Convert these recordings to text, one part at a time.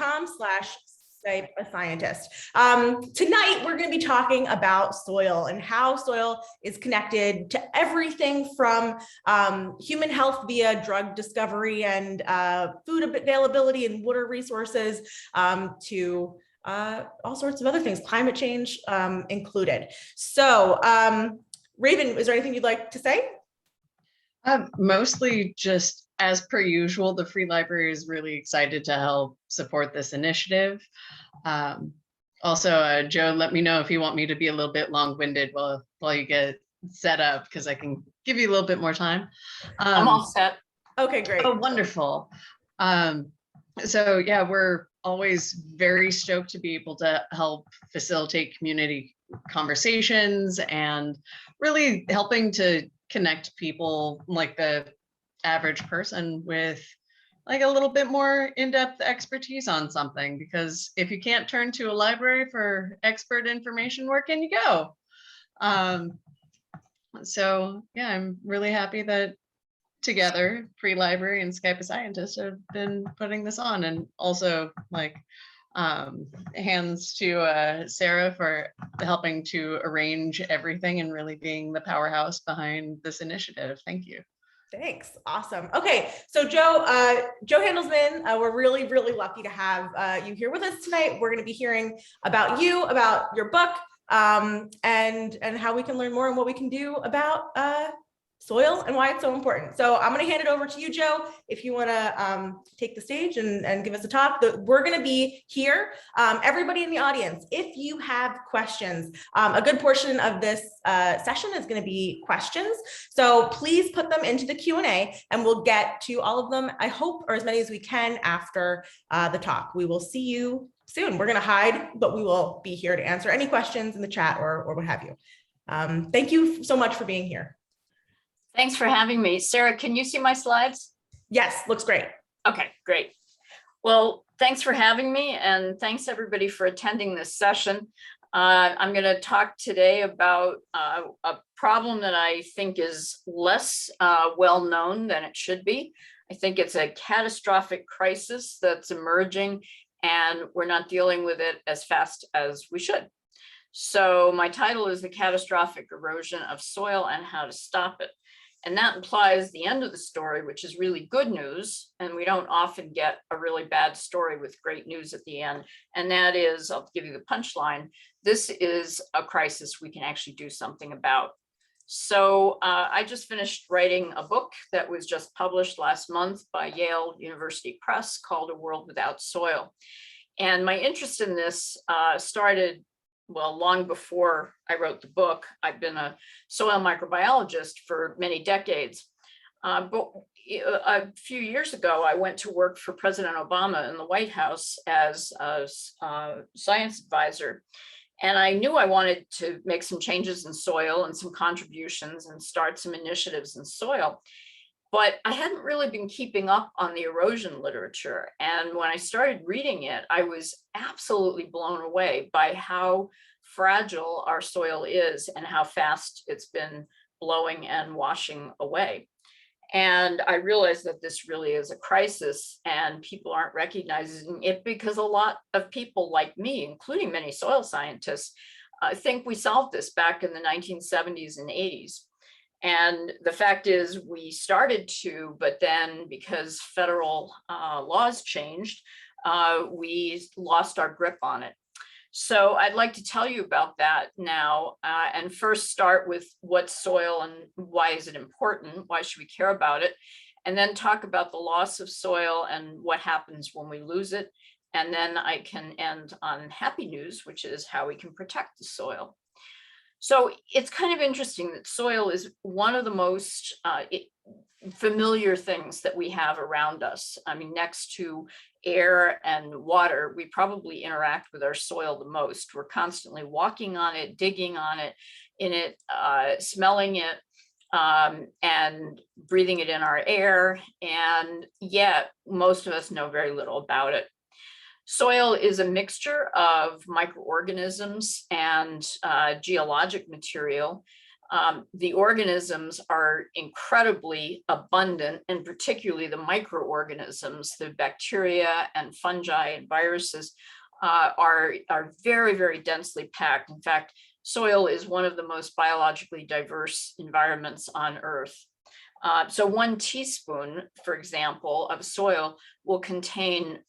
youtube.com/Skype a Scientist. Tonight, we're going to be talking about soil and how soil is connected to everything from human health via drug discovery and food availability and water resources to all sorts of other things, climate change included. So, Raven, is there anything you'd like to say? Mostly just as per usual, the Free Library is really excited to help support this initiative. Also, Joe, let me know if you want me to be a little bit long-winded while you get set up, because I can give you a little bit more time. I'm all set. Okay, great. Oh, wonderful. So yeah, we're always very stoked to be able to help facilitate community conversations and really helping to connect people like the average person with like a little bit more in-depth expertise on something, because if you can't turn to a library for expert information, where can you go? So yeah, I'm really happy that together Free Library and Skype a Scientist have been putting this on, and also like hands to Sarah for helping to arrange everything and really being the powerhouse behind this initiative. Thank you. Thanks. Awesome. Okay, so Joe Handelsman, we're really, really lucky to have you here with us tonight. We're going to be hearing about you, about your book, and how we can learn more and what we can do about soil and why it's so important. So I'm going to hand it over to you, Joe, if you want to take the stage and give us a talk. We're going to be here. Everybody in the audience, if you have questions, a good portion of this session is going to be questions. So please put them into the Q&A and we'll get to all of them, I hope, or as many as we can after the talk. We will see you soon. We're going to hide, but we will be here to answer any questions in the chat or what have you. Thank you so much for being here. Thanks for having me. Sarah, can you see my slides? Yes, looks great. Okay, great. Well, thanks for having me, and thanks everybody for attending this session. I'm going to talk today about a problem that I think is less well known than it should be. I think it's a catastrophic crisis that's emerging, and we're not dealing with it as fast as we should. So my title is The Catastrophic Erosion of Soil and How to Stop It. And that implies the end of the story, which is really good news. And we don't often get a really bad story with great news at the end. And that is, I'll give you the punchline, this is a crisis we can actually do something about. So I just finished writing a book that was just published last month by Yale University Press called A World Without Soil. And my interest in this started long before I wrote the book. I've been a soil microbiologist for many decades. But a few years ago, I went to work for President Obama in the White House as a science advisor. And I knew I wanted to make some changes in soil and some contributions and start some initiatives in soil. But I hadn't really been keeping up on the erosion literature. And when I started reading it, I was absolutely blown away by how fragile our soil is and how fast it's been blowing and washing away. And I realized that this really is a crisis, and people aren't recognizing it because a lot of people like me, including many soil scientists, think we solved this back in the 1970s and 80s. And the fact is we started to, but then because federal laws changed, we lost our grip on it. So I'd like to tell you about that now, and first start with what's soil and why is it important? Why should we care about it? And then talk about the loss of soil and what happens when we lose it. And then I can end on happy news, which is how we can protect the soil. So it's kind of interesting that soil is one of the most familiar things that we have around us. I mean, next to air and water, we probably interact with our soil the most. We're constantly walking on it, digging on it, in it, smelling it, and breathing it in our air. And yet most of us know very little about it. Soil is a mixture of microorganisms and geologic material. The organisms are incredibly abundant, and particularly the microorganisms, the bacteria and fungi and viruses are very, very densely packed. In fact, soil is one of the most biologically diverse environments on Earth. So 1 teaspoon, for example, of soil will contain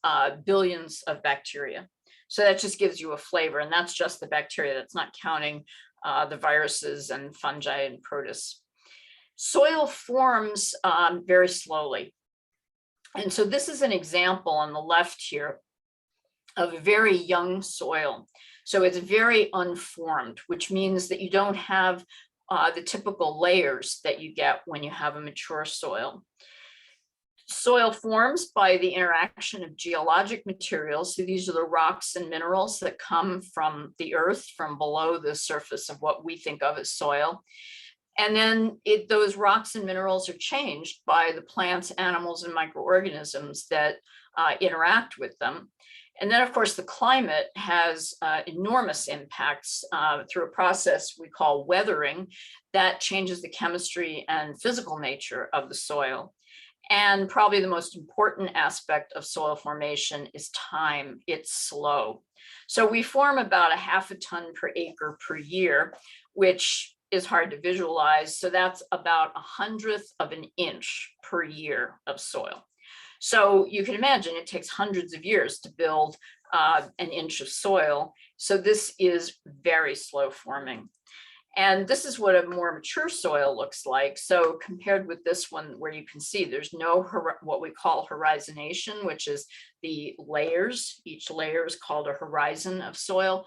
billions of bacteria. So that just gives you a flavor, and that's just the bacteria. That's not counting the viruses and fungi and protists. Soil forms very slowly. And so this is an example on the left here of a very young soil. So it's very unformed, which means that you don't have the typical layers that you get when you have a mature soil. Soil forms by the interaction of geologic materials. So these are the rocks and minerals that come from the earth, from below the surface of what we think of as soil. And then those rocks and minerals are changed by the plants, animals, and microorganisms that interact with them. And then, of course, the climate has enormous impacts through a process we call weathering that changes the chemistry and physical nature of the soil. And probably the most important aspect of soil formation is time. It's slow. So we form about 0.5 ton per acre per year, which is hard to visualize. So that's about 1/100th of an inch per year of soil. So you can imagine it takes hundreds of years to build an inch of soil. So this is very slow forming. And this is what a more mature soil looks like. So compared with this one, where you can see there's no what we call horizonation, which is the layers. Each layer is called a horizon of soil.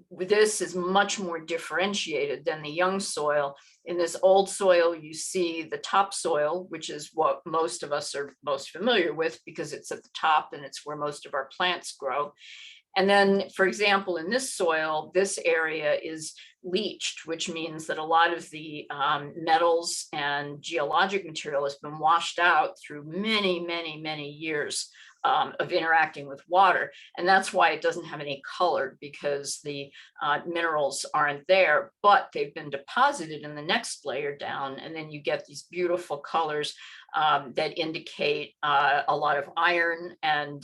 This is much more differentiated than the young soil. In this old soil, you see the topsoil, which is what most of us are most familiar with because it's at the top and it's where most of our plants grow. And then, for example, in this soil, this area is leached, which means that a lot of the metals and geologic material has been washed out through many, many, many years of interacting with water. And that's why it doesn't have any color, because the minerals aren't there, but they've been deposited in the next layer down. And then you get these beautiful colors that indicate a lot of iron and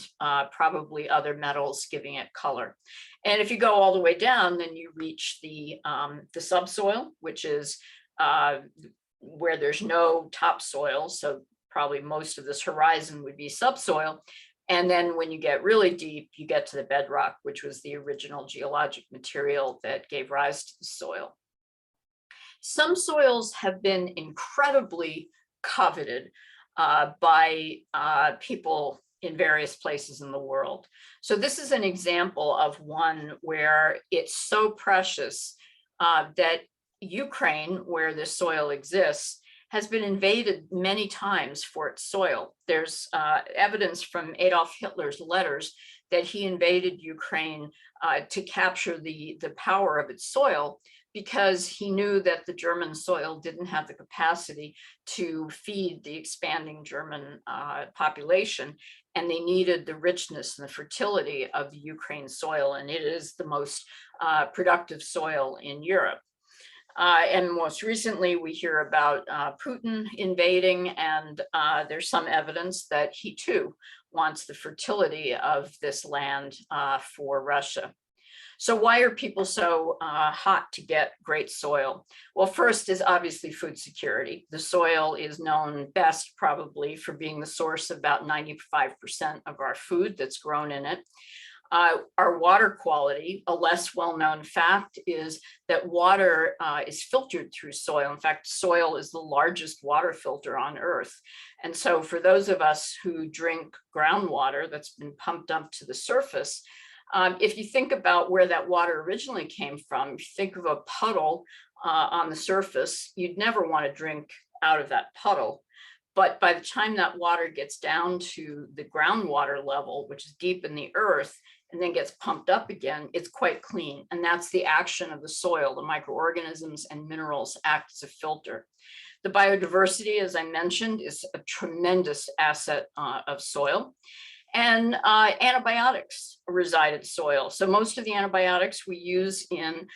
probably other metals, giving it color. And if you go all the way down, then you reach the subsoil, which is where there's no topsoil. So probably most of this horizon would be subsoil. And then when you get really deep, you get to the bedrock, which was the original geologic material that gave rise to the soil. Some soils have been incredibly coveted by people in various places in the world. So this is an example of one where it's so precious that Ukraine, where this soil exists, has been invaded many times for its soil. There's evidence from Adolf Hitler's letters that he invaded Ukraine to capture the power of its soil, because he knew that the German soil didn't have the capacity to feed the expanding German population, and they needed the richness and the fertility of the Ukraine soil, and it is the most productive soil in Europe. And most recently, we hear about Putin invading, and there's some evidence that he too wants the fertility of this land for Russia. So why are people so hot to get great soil? Well, first is obviously food security. The soil is known best probably for being the source of about 95% of our food that's grown in it. Our water quality, a less well-known fact is that water is filtered through soil. In fact, soil is the largest water filter on Earth. And so for those of us who drink groundwater that's been pumped up to the surface, if you think about where that water originally came from, if you think of a puddle on the surface, you'd never want to drink out of that puddle. But by the time that water gets down to the groundwater level, which is deep in the earth, and then gets pumped up again, it's quite clean. And that's the action of the soil. The microorganisms and minerals act as a filter. The biodiversity, as I mentioned, is a tremendous asset of soil. And antibiotics reside in soil. So most of the antibiotics we use in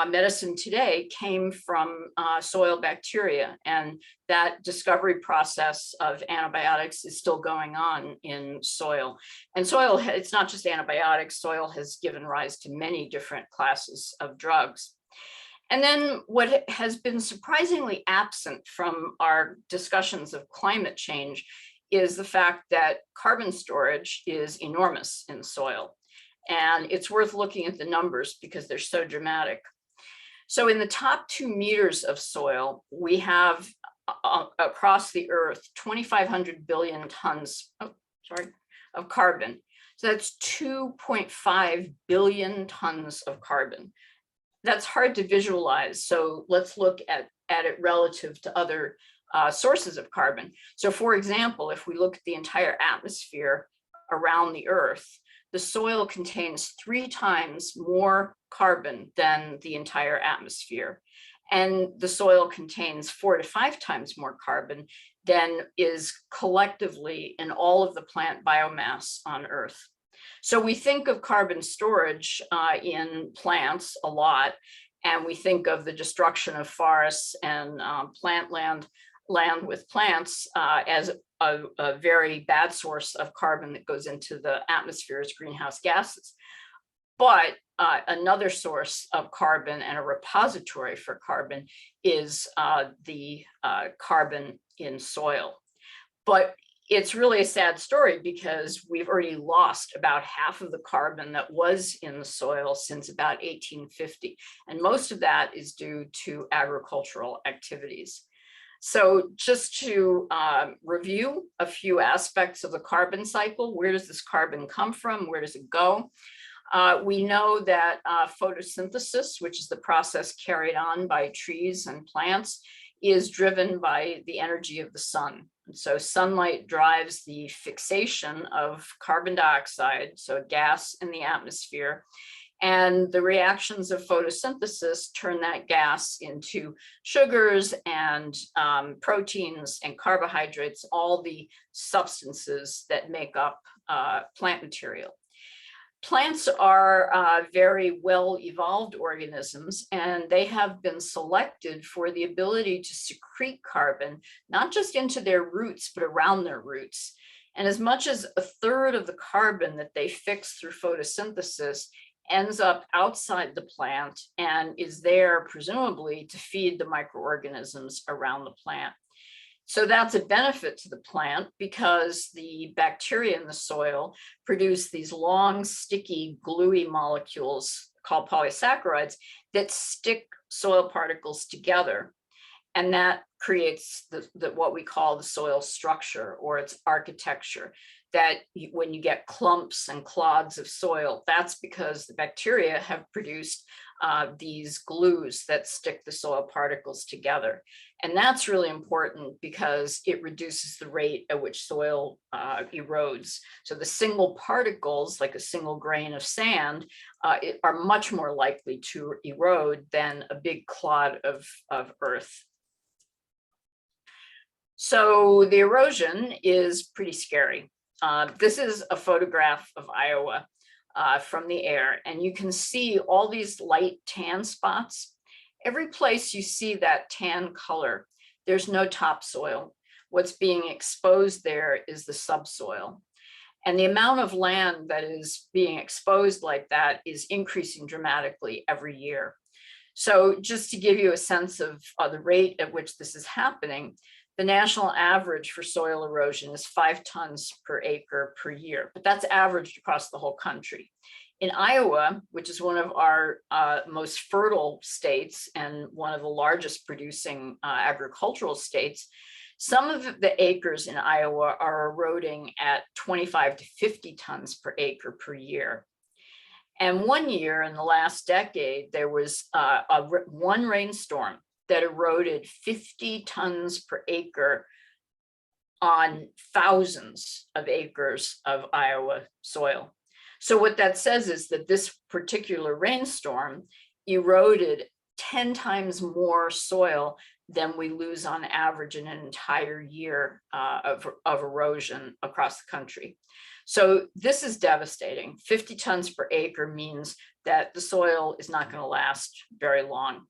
medicine today came from soil bacteria, and that discovery process of antibiotics is still going on in soil. And soil, it's not just antibiotics, soil has given rise to many different classes of drugs. And then what has been surprisingly absent from our discussions of climate change is the fact that carbon storage is enormous in soil. And it's worth looking at the numbers because they're so dramatic. So in the top 2 meters of soil, we have across the earth, 2,500 billion tons of carbon. So that's 2.5 billion tons of carbon. That's hard to visualize. So let's look at it relative to other sources of carbon. So for example, if we look at the entire atmosphere around the earth, the soil contains 3 times more carbon than the entire atmosphere. And the soil contains 4 to 5 times more carbon than is collectively in all of the plant biomass on Earth. So we think of carbon storage in plants a lot, and we think of the destruction of forests and plant land with plants as a very bad source of carbon that goes into the atmosphere as greenhouse gases. But another source of carbon and a repository for carbon is the carbon in soil. But it's really a sad story because we've already lost about half of the carbon that was in the soil since about 1850. And most of that is due to agricultural activities. So just to review a few aspects of the carbon cycle, where does this carbon come from? Where does it go? We know that photosynthesis, which is the process carried on by trees and plants, is driven by the energy of the sun. And so sunlight drives the fixation of carbon dioxide, so a gas in the atmosphere. And the reactions of photosynthesis turn that gas into sugars and proteins and carbohydrates, all the substances that make up plant material. Plants are very well-evolved organisms, and they have been selected for the ability to secrete carbon, not just into their roots, but around their roots. And as much as 1/3 of the carbon that they fix through photosynthesis ends up outside the plant and is there presumably to feed the microorganisms around the plant. So that's a benefit to the plant because the bacteria in the soil produce these long, sticky, gluey molecules called polysaccharides that stick soil particles together. And that creates what we call the soil structure or its architecture. That when you get clumps and clods of soil, that's because the bacteria have produced these glues that stick the soil particles together. And that's really important because it reduces the rate at which soil erodes. So the single particles, like a single grain of sand, are much more likely to erode than a big clod of earth. So the erosion is pretty scary. This is a photograph of Iowa from the air, and you can see all these light tan spots. Every place you see that tan color, there's no topsoil. What's being exposed there is the subsoil. And the amount of land that is being exposed like that is increasing dramatically every year. So just to give you a sense of the rate at which this is happening, the national average for soil erosion is 5 tons per acre per year, but that's averaged across the whole country. In Iowa, which is one of our most fertile states and one of the largest producing agricultural states, some of the acres in Iowa are eroding at 25 to 50 tons per acre per year. And one year in the last decade, there was one rainstorm that eroded 50 tons per acre on thousands of acres of Iowa soil. So what that says is that this particular rainstorm eroded 10 times more soil than we lose on average in an entire year of erosion across the country. So this is devastating. 50 tons per acre means that the soil is not going to last very long.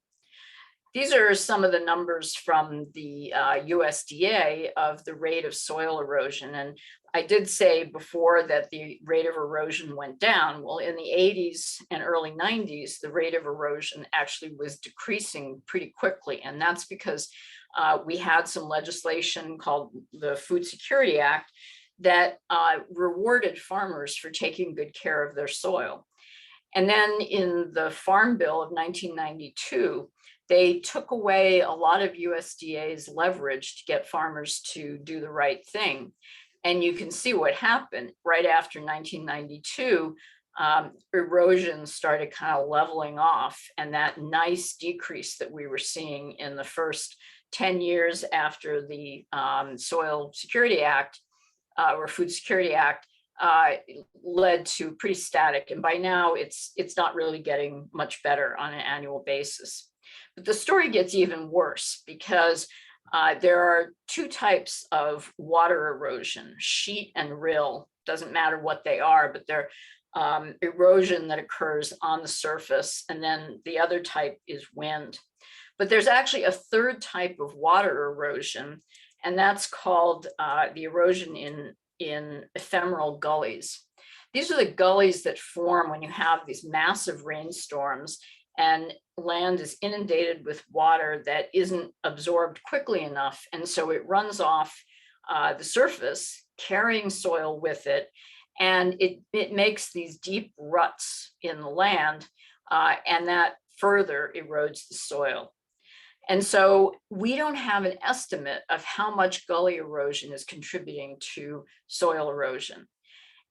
These are some of the numbers from the USDA of the rate of soil erosion. And I did say before that the rate of erosion went down. Well, in the 80s and early 90s, the rate of erosion actually was decreasing pretty quickly. And that's because we had some legislation called the Food Security Act that rewarded farmers for taking good care of their soil. And then in the Farm Bill of 1992, they took away a lot of USDA's leverage to get farmers to do the right thing. And you can see what happened right after 1992. Erosion started kind of leveling off, and that nice decrease that we were seeing in the first 10 years after the Soil Security Act or Food Security Act led to pretty static. And by now it's not really getting much better on an annual basis. But the story gets even worse because there are two types of water erosion, sheet and rill. Doesn't matter what they are, but they're erosion that occurs on the surface. And then the other type is wind. But there's actually a third type of water erosion, and that's called the erosion in ephemeral gullies. These are the gullies that form when you have these massive rainstorms and land is inundated with water that isn't absorbed quickly enough. And so it runs off the surface, carrying soil with it. And it makes these deep ruts in the land, and that further erodes the soil. And so we don't have an estimate of how much gully erosion is contributing to soil erosion.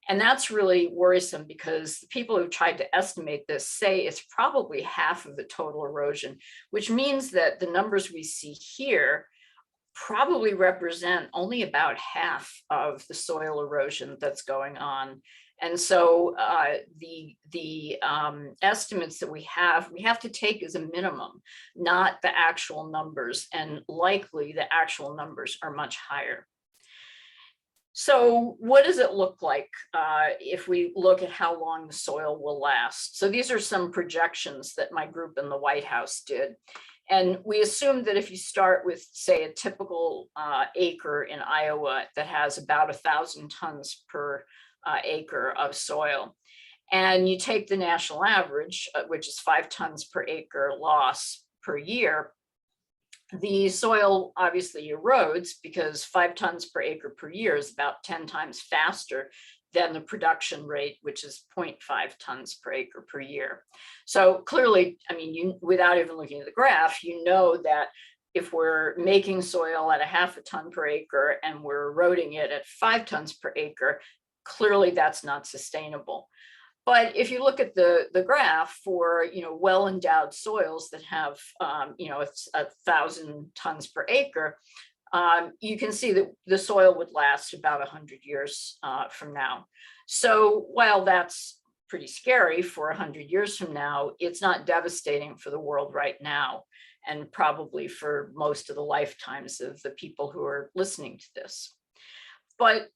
And that's really worrisome because the people who tried to estimate this say it's probably half of the total erosion, which means that the numbers we see here probably represent only about half of the soil erosion that's going on. And so the estimates that we have to take as a minimum, not the actual numbers, and likely the actual numbers are much higher. So what does it look like if we look at how long the soil will last? So these are some projections that my group in the White House did. And we assume that if you start with, say, a typical acre in Iowa that has about 1,000 tons per acre of soil, and you take the national average, which is 5 tons per acre loss per year, the soil obviously erodes because 5 tons per acre per year is about 10 times faster than the production rate, which is 0.5 tons per acre per year. So clearly, I mean, without even looking at the graph, you know that if we're making soil at 0.5 ton per acre and we're eroding it at 5 tons per acre, clearly that's not sustainable. But if you look at the graph for well-endowed soils that have it's 1,000 tons per acre, you can see that the soil would last about 100 years from now. So while that's pretty scary for 100 years from now, it's not devastating for the world right now, and probably for most of the lifetimes of the people who are listening to this. But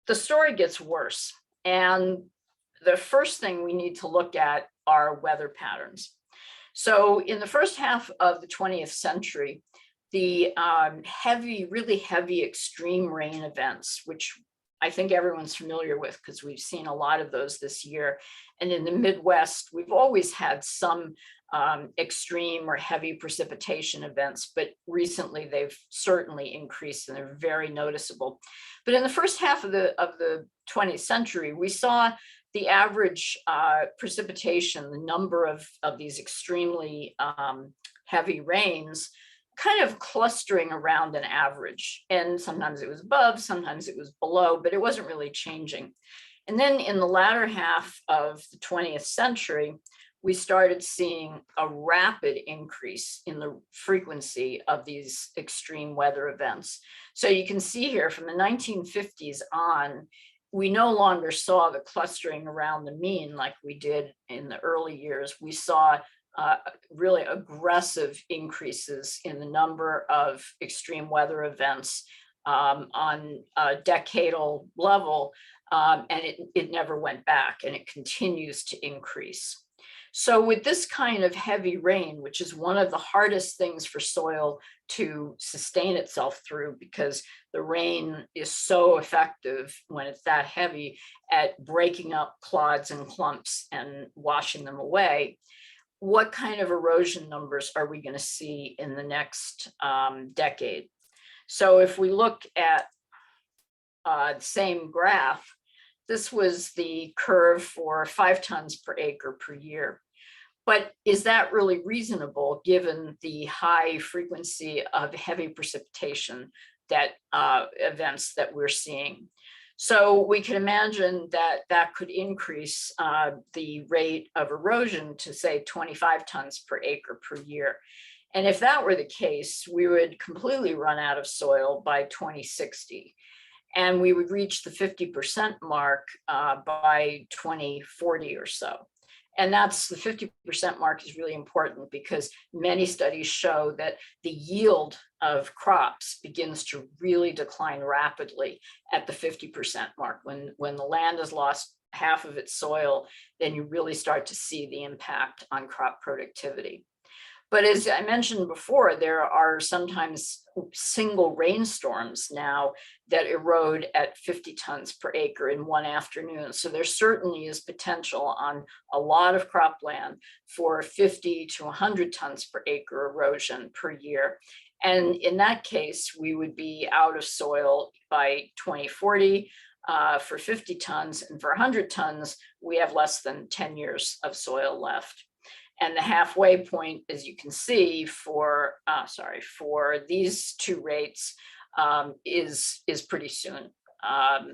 the story gets worse. And the first thing we need to look at are weather patterns. So in the first half of the 20th century, the really heavy extreme rain events, which I think everyone's familiar with because we've seen a lot of those this year. And in the Midwest, we've always had some extreme or heavy precipitation events, but recently they've certainly increased and they're very noticeable. But in the first half of the 20th century, we saw the average precipitation, the number of these extremely heavy rains, kind of clustering around an average. And sometimes it was above, sometimes it was below, but it wasn't really changing. And then in the latter half of the 20th century, we started seeing a rapid increase in the frequency of these extreme weather events. So you can see here from the 1950s on, we no longer saw the clustering around the mean like we did in the early years. We saw really aggressive increases in the number of extreme weather events on a decadal level and it never went back, and it continues to increase. So with this kind of heavy rain, which is one of the hardest things for soil to sustain itself through, because the rain is so effective when it's that heavy at breaking up clods and clumps and washing them away, what kind of erosion numbers are we going to see in the next decade? So if we look at the same graph, this was the curve for 5 tons per acre per year. But is that really reasonable given the high frequency of heavy precipitation that events that we're seeing? So we can imagine that that could increase the rate of erosion to say 25 tons per acre per year. And if that were the case, we would completely run out of soil by 2060. And we would reach the 50% mark by 2040 or so. And that's the 50% mark is really important because many studies show that the yield of crops begins to really decline rapidly at the 50% mark. When the land has lost half of its soil, then you really start to see the impact on crop productivity. But as I mentioned before, there are sometimes single rainstorms now that erode at 50 tons per acre in one afternoon. So there certainly is potential on a lot of cropland for 50 to 100 tons per acre erosion per year. And in that case, we would be out of soil by 2040 for 50 tons. And for 100 tons, we have less than 10 years of soil left. And the halfway point, as you can see, for these two rates is pretty soon.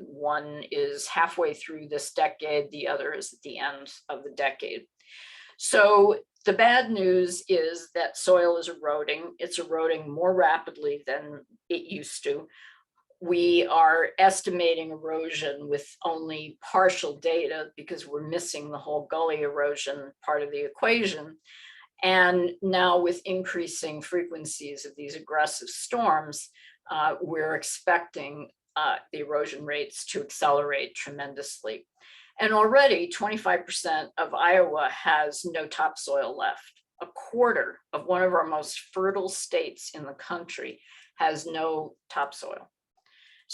One is halfway through this decade, the other is at the end of the decade. So the bad news is that soil is eroding. It's eroding more rapidly than it used to. We are estimating erosion with only partial data because we're missing the whole gully erosion part of the equation. And now with increasing frequencies of these aggressive storms, we're expecting the erosion rates to accelerate tremendously. And already 25% of Iowa has no topsoil left. A quarter of one of our most fertile states in the country has no topsoil.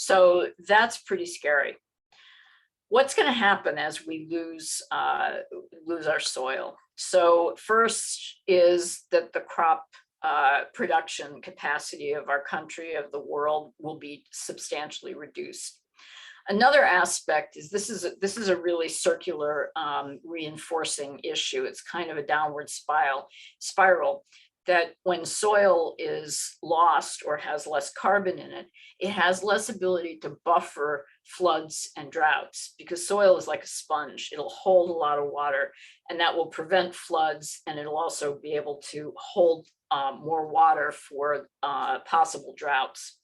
So that's pretty scary. What's going to happen as we lose our soil? So first is that the crop production capacity of our country, of the world, will be substantially reduced. Another aspect is this is a really circular reinforcing issue. It's kind of a downward spiral that when soil is lost or has less carbon in it, it has less ability to buffer floods and droughts because soil is like a sponge. It'll hold a lot of water and that will prevent floods, and it'll also be able to hold more water for possible droughts.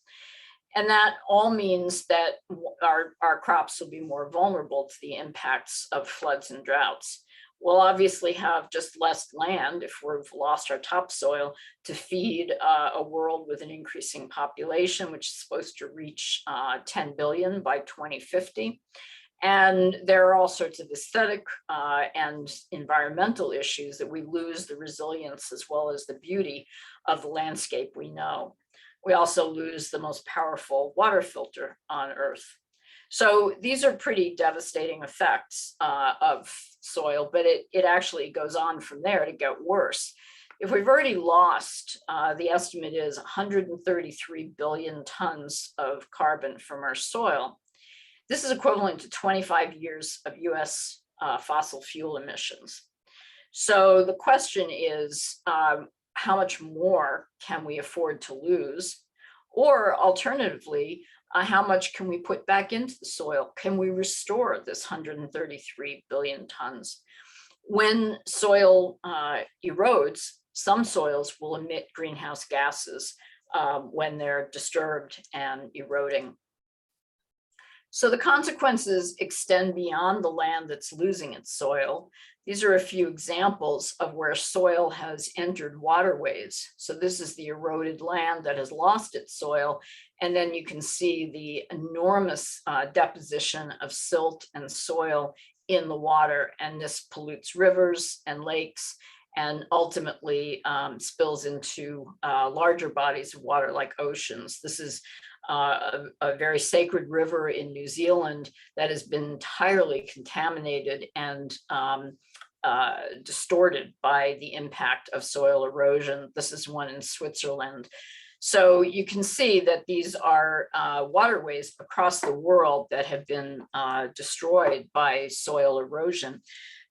And that all means that our crops will be more vulnerable to the impacts of floods and droughts. We'll obviously have just less land if we've lost our topsoil to feed a world with an increasing population, which is supposed to reach 10 billion by 2050. And there are all sorts of aesthetic and environmental issues that we lose the resilience as well as the beauty of the landscape we know. We also lose the most powerful water filter on Earth. So these are pretty devastating effects of soil, but it actually goes on from there to get worse. If we've already lost, the estimate is 133 billion tons of carbon from our soil. This is equivalent to 25 years of US fossil fuel emissions. So the question is, how much more can we afford to lose? Or alternatively, how much can we put back into the soil? Can we restore this 133 billion tons? When soil erodes, some soils will emit greenhouse gases when they're disturbed and eroding. So the consequences extend beyond the land that's losing its soil. These are a few examples of where soil has entered waterways. So this is the eroded land that has lost its soil. And then you can see the enormous deposition of silt and soil in the water. And this pollutes rivers and lakes and ultimately spills into larger bodies of water like oceans. This is a very sacred river in New Zealand that has been entirely contaminated and distorted by the impact of soil erosion. This is one in Switzerland. So you can see that these are waterways across the world that have been destroyed by soil erosion.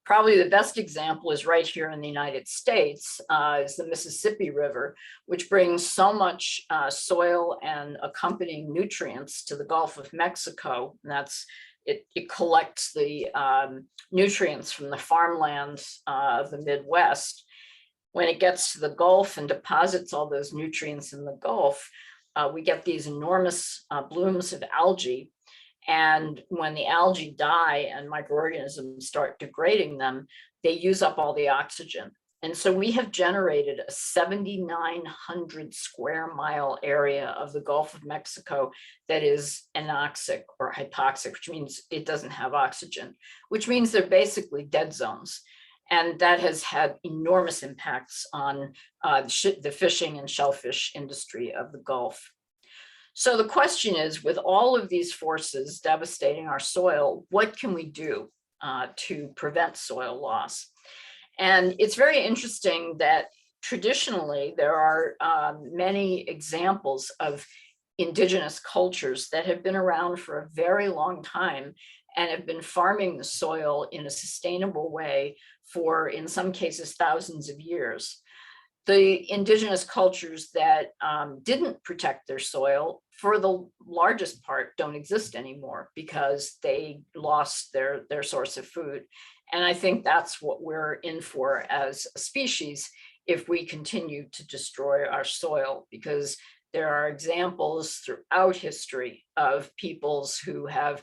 Probably the best example is right here in the United States, is the Mississippi River, which brings so much soil and accompanying nutrients to the Gulf of Mexico. And that's it collects the nutrients from the farmlands of the Midwest. When it gets to the Gulf and deposits all those nutrients in the Gulf, we get these enormous blooms of algae. And when the algae die and microorganisms start degrading them, they use up all the oxygen. And so we have generated a 7,900 square mile area of the Gulf of Mexico that is anoxic or hypoxic, which means it doesn't have oxygen, which means they're basically dead zones. And that has had enormous impacts on the fishing and shellfish industry of the Gulf. So the question is, with all of these forces devastating our soil, what can we do to prevent soil loss? And it's very interesting that traditionally there are many examples of indigenous cultures that have been around for a very long time and have been farming the soil in a sustainable way for, in some cases, thousands of years. The indigenous cultures that didn't protect their soil, for the largest part, don't exist anymore because they lost their source of food. And I think that's what we're in for as a species if we continue to destroy our soil, because there are examples throughout history of peoples who have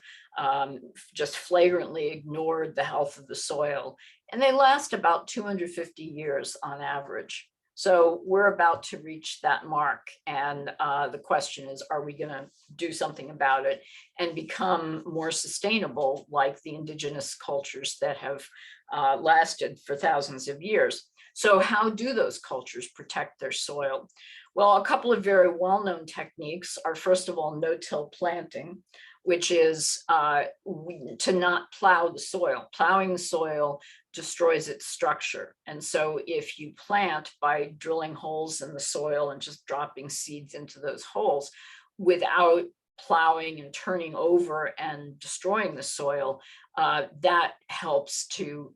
just flagrantly ignored the health of the soil. And they last about 250 years on average. So we're about to reach that mark. And the question is, are we going to do something about it and become more sustainable like the indigenous cultures that have lasted for thousands of years? So how do those cultures protect their soil? Well, a couple of very well-known techniques are, first of all, no-till planting, which is to not plow the soil. Plowing the soil destroys its structure. And so if you plant by drilling holes in the soil and just dropping seeds into those holes without plowing and turning over and destroying the soil, that helps to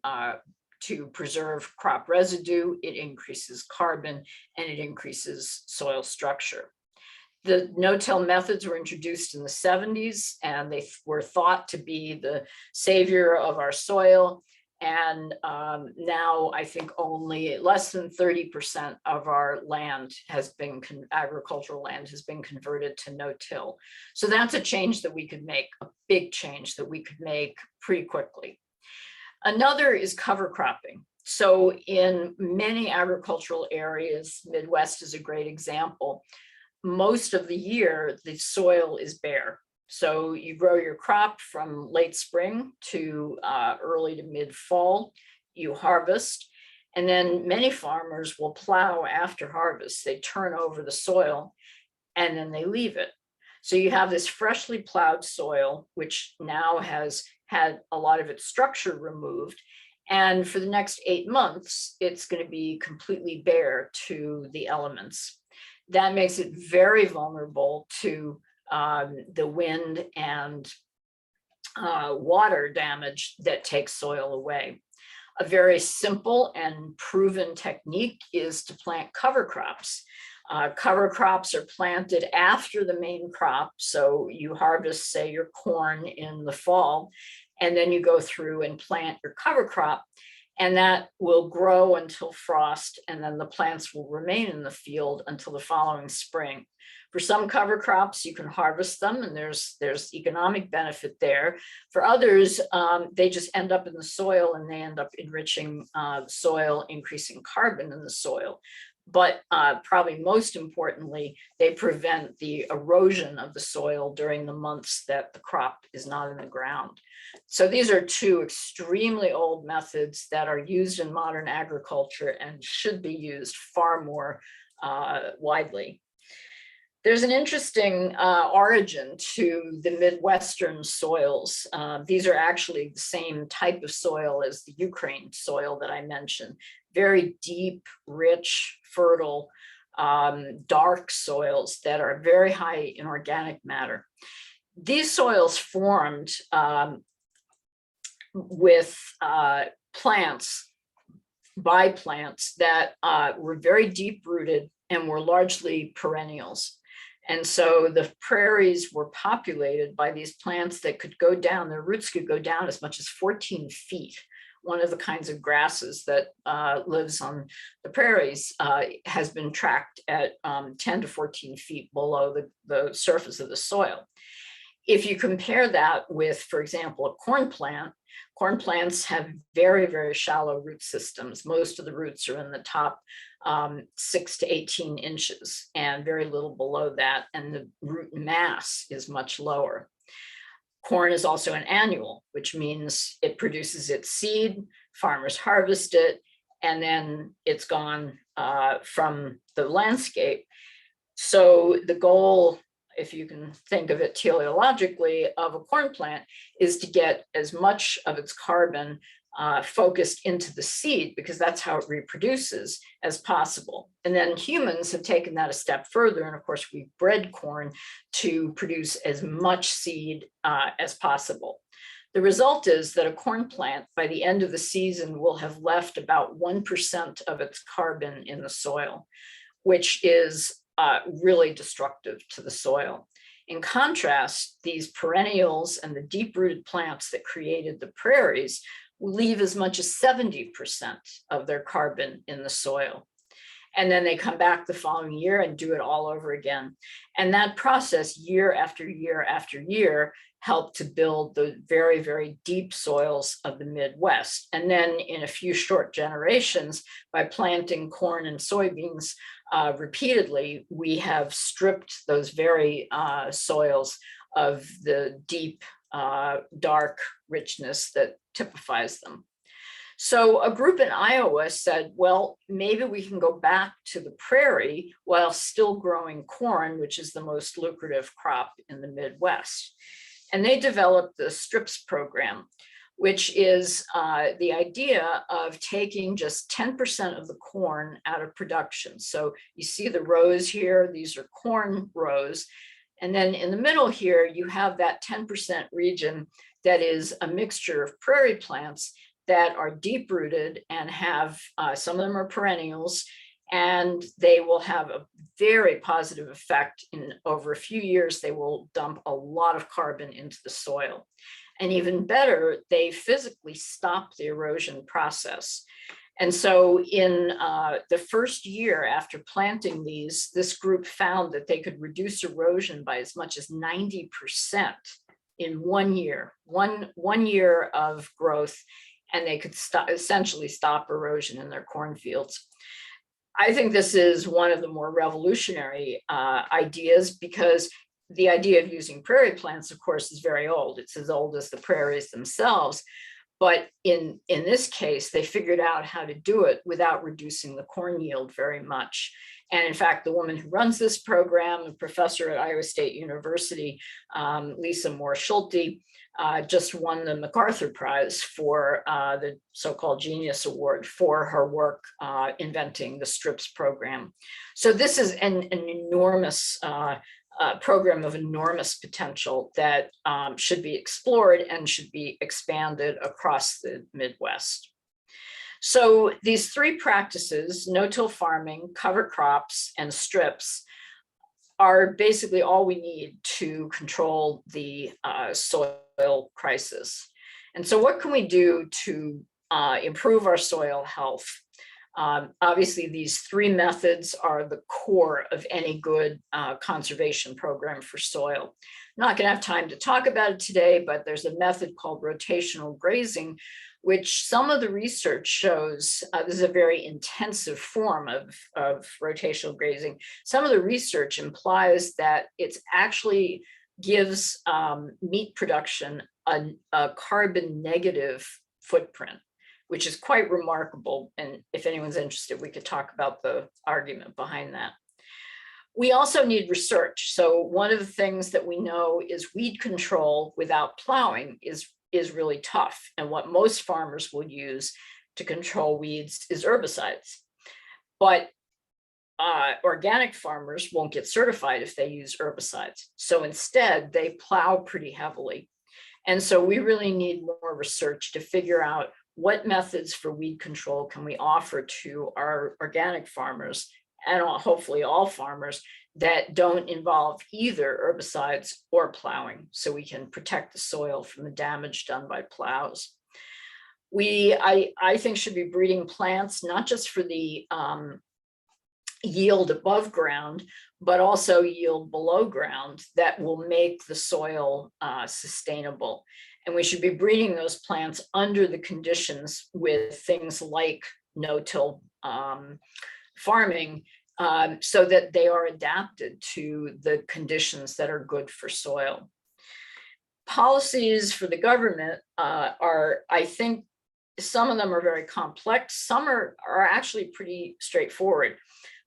preserve crop residue, it increases carbon, and it increases soil structure. The no-till methods were introduced in the 70s, and they were thought to be the savior of our soil. And now I think only less than 30% of our land has been, agricultural land has been converted to no-till. So that's a change that we could make, a big change that we could make pretty quickly. Another is cover cropping. So in many agricultural areas, Midwest is a great example, most of the year, the soil is bare. So you grow your crop from late spring to early to mid fall, you harvest, and then many farmers will plow after harvest. They turn over the soil and then they leave it. So you have this freshly plowed soil, which now has had a lot of its structure removed. And for the next 8 months, it's going to be completely bare to the elements. That makes it very vulnerable to the wind and water damage that takes soil away. A very simple and proven technique is to plant cover crops. Cover crops are planted after the main crop. So you harvest, say, your corn in the fall, and then you go through and plant your cover crop. and that will grow until frost, and then the plants will remain in the field until the following spring. For some cover crops, you can harvest them, and there's economic benefit there. For others, they just end up in the soil, and they end up enriching soil, increasing carbon in the soil. But probably most importantly, they prevent the erosion of the soil during the months that the crop is not in the ground. So these are two extremely old methods that are used in modern agriculture and should be used far more widely. There's an interesting origin to the Midwestern soils. These are actually the same type of soil as the Ukraine soil that I mentioned. Very deep, rich, fertile, dark soils that are very high in organic matter. These soils formed with plants, by plants that were very deep rooted and were largely perennials. And so the prairies were populated by these plants that could go down, their roots could go down as much as 14 feet. One of the kinds of grasses that lives on the prairies has been tracked at 10 to 14 feet below the surface of the soil. If you compare that with, for example, a corn plants have very, very shallow root systems. Most of the roots are in the top 6 to 18 inches and very little below that, and the root mass is much lower. Corn is also an annual, which means it produces its seed, farmers harvest it, and then it's gone from the landscape. So the goal, if you can think of it teleologically, of a corn plant is to get as much of its carbon focused into the seed, because that's how it reproduces, as possible. And then humans have taken that a step further, and of course we've bred corn to produce as much seed as possible. The result is that a corn plant by the end of the season will have left about 1% of its carbon in the soil, which is really destructive to the soil. In contrast, these perennials and the deep-rooted plants that created the prairies leave as much as 70% of their carbon in the soil. And then they come back the following year and do it all over again. And that process, year after year after year, helped to build the very, very deep soils of the Midwest. And then in a few short generations, by planting corn and soybeans repeatedly, we have stripped those very soils of the deep, dark richness that typifies them. So a group in Iowa said, well, maybe we can go back to the prairie while still growing corn, which is the most lucrative crop in the Midwest. And they developed the STRIPS program, which is the idea of taking just 10% of the corn out of production. So you see the rows here, these are corn rows. And then in the middle here, you have that 10% region that is a mixture of prairie plants that are deep rooted and have, some of them are perennials, and they will have a very positive effect. In over a few years, they will dump a lot of carbon into the soil. And even better, they physically stop the erosion process. And so in the first year after planting these, this group found that they could reduce erosion by as much as 90% in 1 year, one year of growth, and they could essentially stop erosion in their cornfields. I think this is one of the more revolutionary ideas, because the idea of using prairie plants, of course, is very old. It's as old as the prairies themselves. But in this case, they figured out how to do it without reducing the corn yield very much. And in fact, the woman who runs this program, a professor at Iowa State University, Lisa Moore-Schulte, just won the MacArthur Prize for the so-called Genius Award for her work inventing the STRIPS program. So this is an enormous program of enormous potential that should be explored and should be expanded across the Midwest. So these three practices, no-till farming, cover crops, and strips, are basically all we need to control the soil crisis. And so what can we do to improve our soil health. Obviously, these three methods are the core of any good conservation program for soil. I'm not going to have time to talk about it today, but there's a method called rotational grazing, which some of the research shows, this is a very intensive form of rotational grazing. Some of the research implies that it's actually gives meat production a carbon negative footprint, which is quite remarkable. And if anyone's interested, we could talk about the argument behind that. We also need research. So one of the things that we know is weed control without plowing is really tough. And what most farmers will use to control weeds is herbicides. But organic farmers won't get certified if they use herbicides. So instead, they plow pretty heavily. And so we really need more research to figure out what methods for weed control can we offer to our organic farmers, and hopefully all farmers, that don't involve either herbicides or plowing, so we can protect the soil from the damage done by plows. I think should be breeding plants, not just for the yield above ground, but also yield below ground that will make the soil sustainable. And we should be breeding those plants under the conditions with things like no-till farming, so that they are adapted to the conditions that are good for soil. Policies for the government are, I think, some of them are very complex. Some are actually pretty straightforward.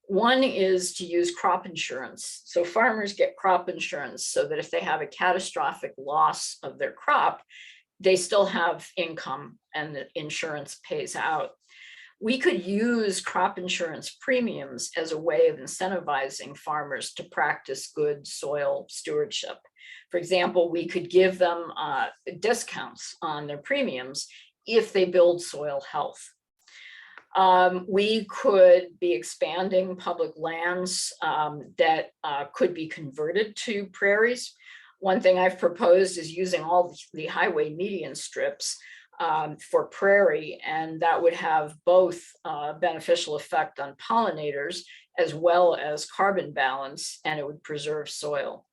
One is to use crop insurance. So farmers get crop insurance so that if they have a catastrophic loss of their crop, they still have income and the insurance pays out. We could use crop insurance premiums as a way of incentivizing farmers to practice good soil stewardship. For example, we could give them discounts on their premiums if they build soil health. We could be expanding public lands that could be converted to prairies. One thing I've proposed is using all the highway median strips for prairie, and that would have both beneficial effect on pollinators as well as carbon balance, and it would preserve soil.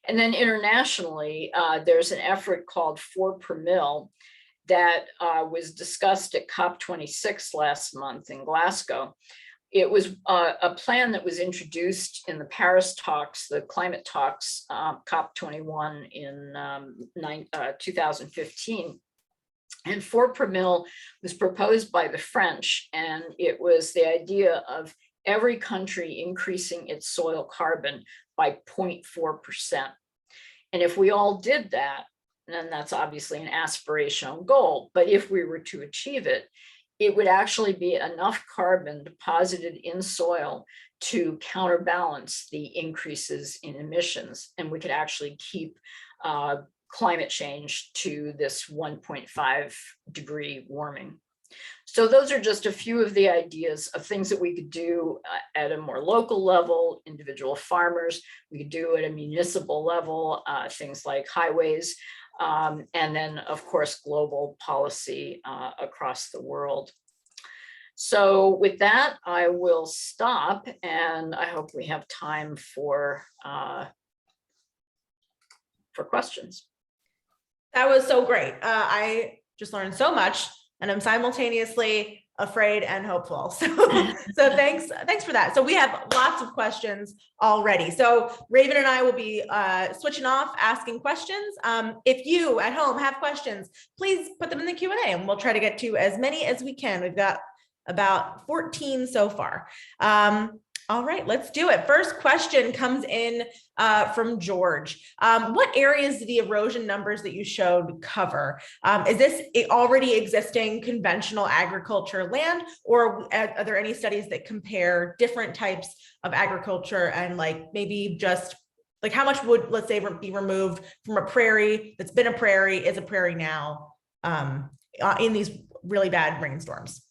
And then internationally, there's an effort called 4 per mil that was discussed at COP26 last month in Glasgow. It was a plan that was introduced in the Paris talks, the climate talks, COP21 in 2015. And 4 per mil was proposed by the French, and it was the idea of every country increasing its soil carbon by 0.4%. And if we all did that, and that's obviously an aspirational goal, but if we were to achieve it, it would actually be enough carbon deposited in soil to counterbalance the increases in emissions, and we could actually keep climate change to this 1.5 degree warming. So those are just a few of the ideas of things that we could do at a more local level, individual farmers. We could do at a municipal level, things like highways, and then of course, global policy across the world. So with that, I will stop, and I hope we have time for questions. That was so great. I just learned so much, and I'm simultaneously afraid and hopeful. So thanks for that. So we have lots of questions already. So Raven and I will be switching off asking questions. If you at home have questions, please put them in the Q&A, and we'll try to get to as many as we can. We've got about 14 so far. All right, let's do it. First question comes in from George. What areas do the erosion numbers that you showed cover? Is this already existing conventional agriculture land, or are there any studies that compare different types of agriculture, and like maybe just like how much would, let's say, be removed from a prairie that's been a prairie, is a prairie now, in these really bad rainstorms?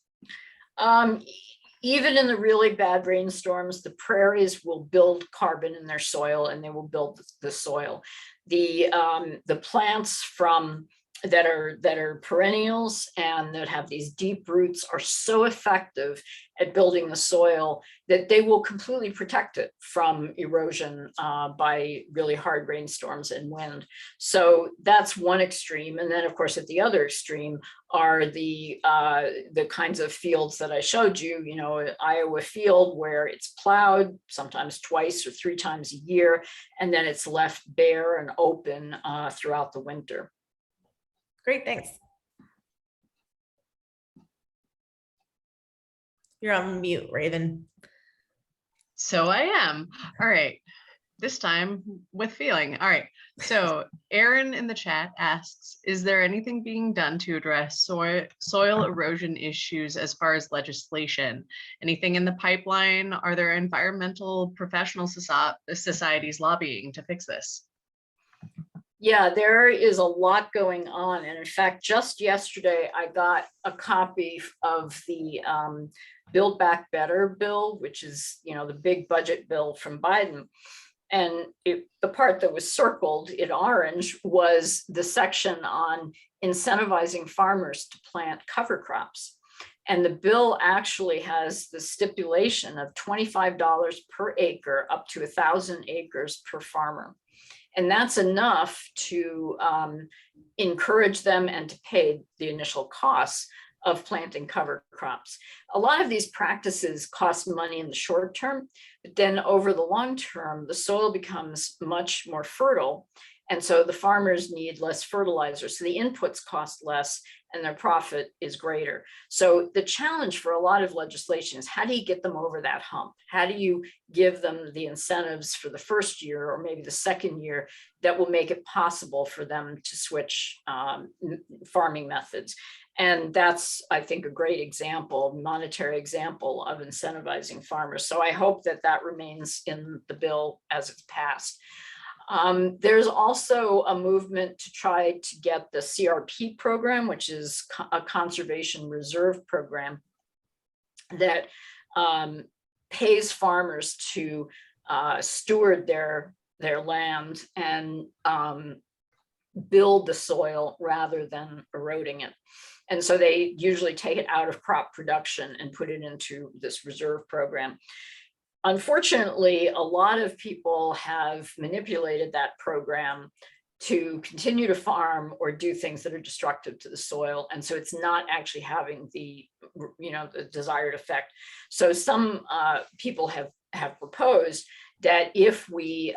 Even in the really bad rainstorms, the prairies will build carbon in their soil, and they will build the soil. The plants from that are perennials and that have these deep roots are so effective at building the soil that they will completely protect it from erosion by really hard rainstorms and wind. So that's one extreme. And then of course at the other extreme are the kinds of fields that I showed you, you know, Iowa field where it's plowed sometimes twice or 3 times a year, and then it's left bare and open throughout the winter. Great, thanks. You're on mute, Raven. So I am. All right. This time with feeling. All right. So Aaron in the chat asks, is there anything being done to address soil erosion issues as far as legislation? Anything in the pipeline? Are there environmental professional societies lobbying to fix this? Yeah, there is a lot going on. And in fact, just yesterday, I got a copy of the Build Back Better bill, which is, you know, the big budget bill from Biden. And the part that was circled in orange was the section on incentivizing farmers to plant cover crops. And the bill actually has the stipulation of $25 per acre up to 1,000 acres per farmer. And that's enough to encourage them and to pay the initial costs of planting cover crops. A lot of these practices cost money in the short term, but then over the long term, the soil becomes much more fertile. And so the farmers need less fertilizer. So the inputs cost less and their profit is greater. So the challenge for a lot of legislation is how do you get them over that hump? How do you give them the incentives for the first year or maybe the second year that will make it possible for them to switch farming methods? And that's, I think, a great example, monetary example of incentivizing farmers. So I hope that that remains in the bill as it's passed. There's also a movement to try to get the CRP program, which is a conservation reserve program that pays farmers to steward their land and build the soil rather than eroding it. And so they usually take it out of crop production and put it into this reserve program. Unfortunately, a lot of people have manipulated that program to continue to farm or do things that are destructive to the soil. And so it's not actually having the, the desired effect. So some people have proposed that if we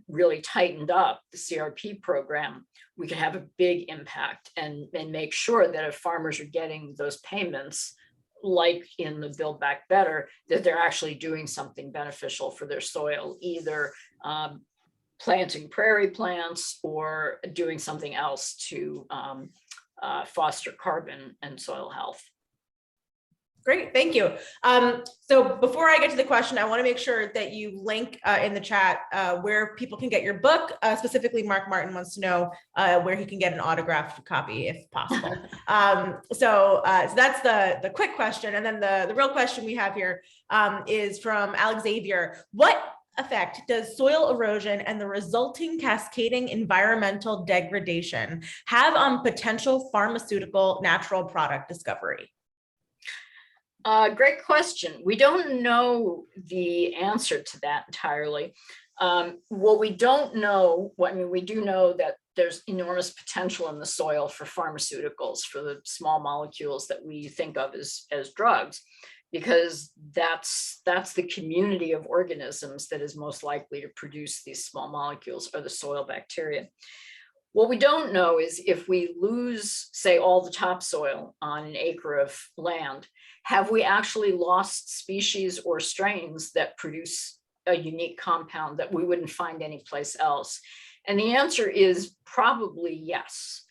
really tightened up the CRP program, we could have a big impact and make sure that if farmers are getting those payments, like in the Build Back Better, that they're actually doing something beneficial for their soil, either planting prairie plants or doing something else to foster carbon and soil health. Great, thank you. So before I get to the question, I want to make sure that you link in the chat where people can get your book. Specifically, Mark Martin wants to know where he can get an autographed copy, if possible. So that's the quick question. And then the real question we have here is from Alex Xavier. What effect does soil erosion and the resulting cascading environmental degradation have on potential pharmaceutical natural product discovery? Great question. We don't know the answer to that entirely. What we don't know, we do know that there's enormous potential in the soil for pharmaceuticals, for the small molecules that we think of as drugs, because that's the community of organisms that is most likely to produce these small molecules, or the soil bacteria. What we don't know is if we lose, say, all the topsoil on an acre of land, have we actually lost species or strains that produce a unique compound that we wouldn't find anyplace else? And the answer is probably yes.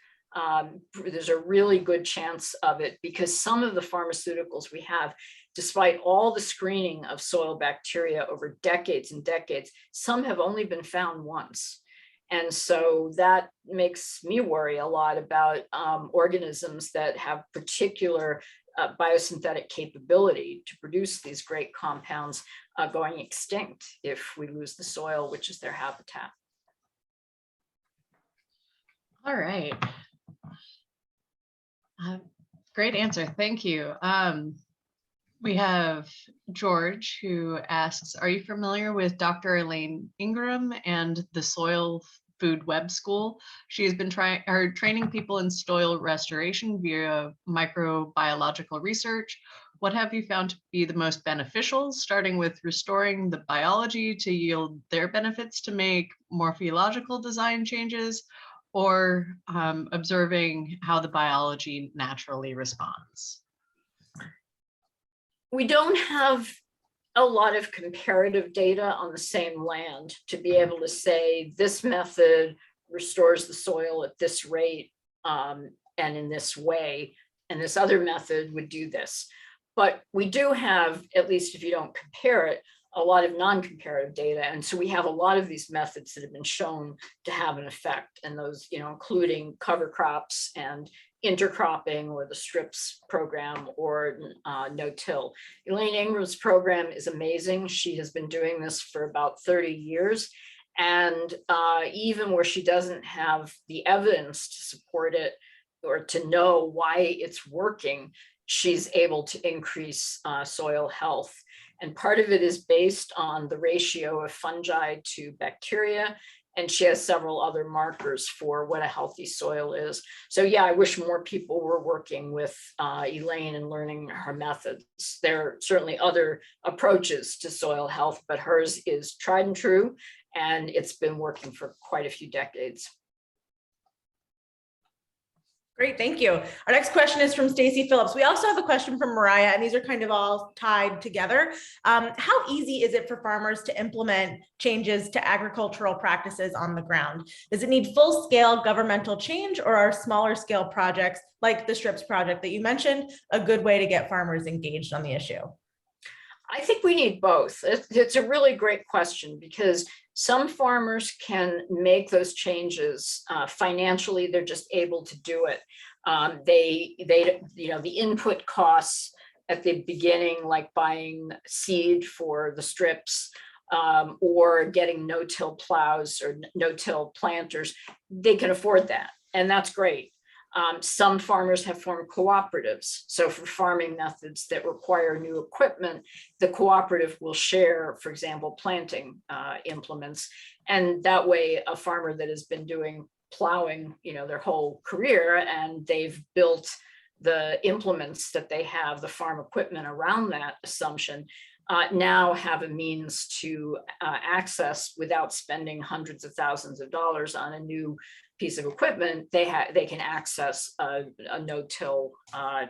There's a really good chance of it because some of the pharmaceuticals we have, despite all the screening of soil bacteria over decades and decades, some have only been found once. And so that makes me worry a lot about organisms that have particular biosynthetic capability to produce these great compounds going extinct if we lose the soil, which is their habitat. All right. Great answer. Thank you. We have George who asks, are you familiar with Dr. Elaine Ingram and the Soil Food Web School? She has been training people in soil restoration via microbiological research. What have you found to be the most beneficial, starting with restoring the biology to yield their benefits to make morphological design changes, or observing how the biology naturally responds? We don't have a lot of comparative data on the same land to be able to say this method restores the soil at this rate and in this way, and this other method would do this. But we do have, at least if you don't compare it, a lot of non-comparative data. And so we have a lot of these methods that have been shown to have an effect, and those, including cover crops and intercropping, or the strips program, or no-till. Elaine Ingram's program is amazing. She has been doing this for about 30 years. And even where she doesn't have the evidence to support it or to know why it's working, she's able to increase soil health. And part of it is based on the ratio of fungi to bacteria. And she has several other markers for what a healthy soil is. So yeah, I wish more people were working with Elaine and learning her methods. There are certainly other approaches to soil health, but hers is tried and true, and it's been working for quite a few decades. Great, thank you. Our next question is from Stacy Phillips. We also have a question from Mariah, and these are kind of all tied together. How easy is it for farmers to implement changes to agricultural practices on the ground? Does it need full-scale governmental change, or are smaller scale projects like the Strips project that you mentioned a good way to get farmers engaged on the issue? I think we need both. It's a really great question, because some farmers can make those changes financially. They're just able to do it. The input costs at the beginning, like buying seed for the strips, or getting no-till plows or no-till planters, they can afford that, and that's great. Some farmers have formed cooperatives. So for farming methods that require new equipment, the cooperative will share, for example, planting implements. And that way, a farmer that has been doing plowing, their whole career, and they've built the implements that they have, the farm equipment around that assumption, now have a means to access, without spending hundreds of thousands of dollars on a new piece of equipment, they can access a no-till